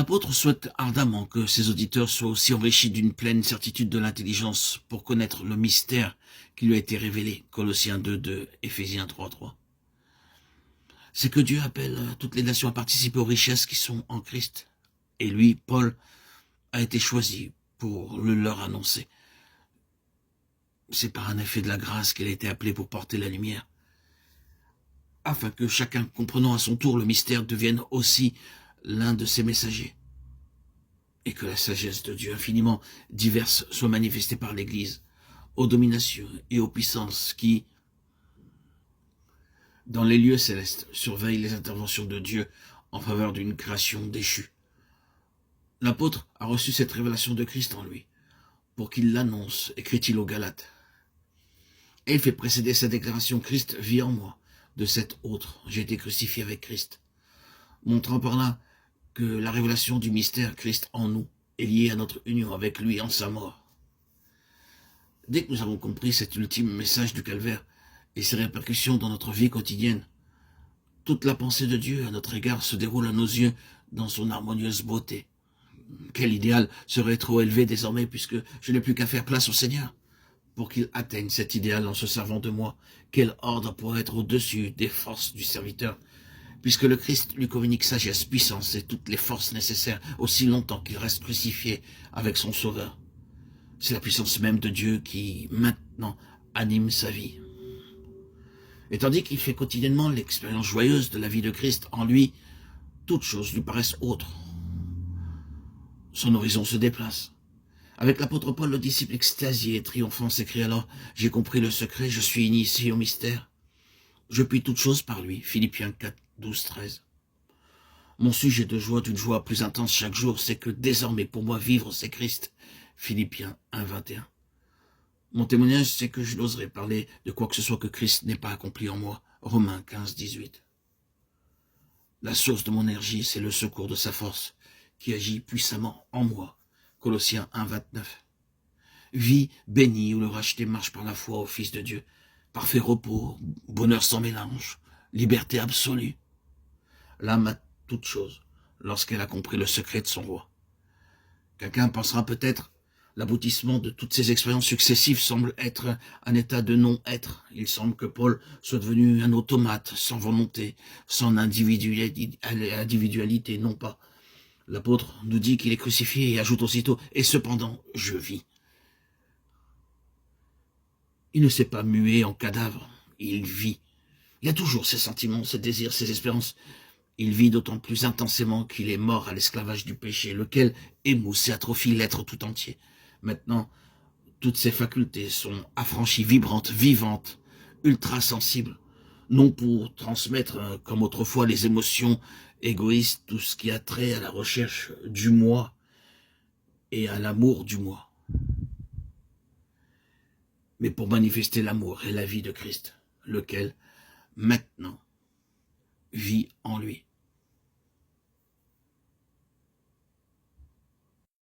L'apôtre souhaite ardemment que ses auditeurs soient aussi enrichis d'une pleine certitude de l'intelligence pour connaître le mystère qui lui a été révélé. Colossiens 2:2, Éphésiens 3:3. C'est que Dieu appelle toutes les nations à participer aux richesses qui sont en Christ. Et lui, Paul, a été choisi pour le leur annoncer. C'est par un effet de la grâce qu'il a été appelé pour porter la lumière, afin que chacun, comprenant à son tour le mystère, devienne aussi l'un de ses messagers, et que la sagesse de Dieu infiniment diverse soit manifestée par l'Église, aux dominations et aux puissances qui, dans les lieux célestes, surveillent les interventions de Dieu en faveur d'une création déchue. L'apôtre a reçu cette révélation de Christ en lui, pour qu'il l'annonce, écrit-il aux Galates. Et il fait précéder sa déclaration: Christ vit en moi, de cet autre, j'ai été crucifié avec Christ, montrant par là que la révélation du mystère Christ en nous est liée à notre union avec lui en sa mort. Dès que nous avons compris cet ultime message du calvaire et ses répercussions dans notre vie quotidienne, toute la pensée de Dieu à notre égard se déroule à nos yeux dans son harmonieuse beauté. Quel idéal serait trop élevé désormais, puisque je n'ai plus qu'à faire place au Seigneur pour qu'il atteigne cet idéal en se servant de moi. Quel ordre pourrait être au-dessus des forces du serviteur, puisque le Christ lui communique sagesse, puissance et toutes les forces nécessaires aussi longtemps qu'il reste crucifié avec son Sauveur. C'est la puissance même de Dieu qui, maintenant, anime sa vie. Et tandis qu'il fait quotidiennement l'expérience joyeuse de la vie de Christ, en lui, toutes choses lui paraissent autres. Son horizon se déplace. Avec l'apôtre Paul, le disciple extasié et triomphant s'écrie alors: « J'ai compris le secret, je suis initié au mystère. Je puis toutes choses par lui. » Philippiens 4:12-13. Mon sujet de joie, d'une joie plus intense chaque jour, c'est que désormais pour moi vivre c'est Christ. Philippiens 1:21. Mon témoignage, c'est que je n'oserais parler de quoi que ce soit que Christ n'ait pas accompli en moi. Romains 15:18. La source de mon énergie, c'est le secours de sa force qui agit puissamment en moi. Colossiens 1:29. Vie bénie où le racheté marche par la foi au Fils de Dieu. Parfait repos, bonheur sans mélange, liberté absolue. L'âme a toute chose lorsqu'elle a compris le secret de son roi. Quelqu'un pensera peut-être: l'aboutissement de toutes ces expériences successives semble être un état de non-être. Il semble que Paul soit devenu un automate, sans volonté, sans individualité, non pas. L'apôtre nous dit qu'il est crucifié et ajoute aussitôt: « Et cependant, je vis. » Il ne s'est pas mué en cadavre, il vit. Il a toujours ses sentiments, ses désirs, ses espérances. Il vit d'autant plus intensément qu'il est mort à l'esclavage du péché, lequel émousse et atrophie l'être tout entier. Maintenant, toutes ses facultés sont affranchies, vibrantes, vivantes, ultra-sensibles, non pour transmettre, comme autrefois, les émotions égoïstes, tout ce qui a trait à la recherche du moi et à l'amour du moi, mais pour manifester l'amour et la vie de Christ, lequel, maintenant, vit en lui.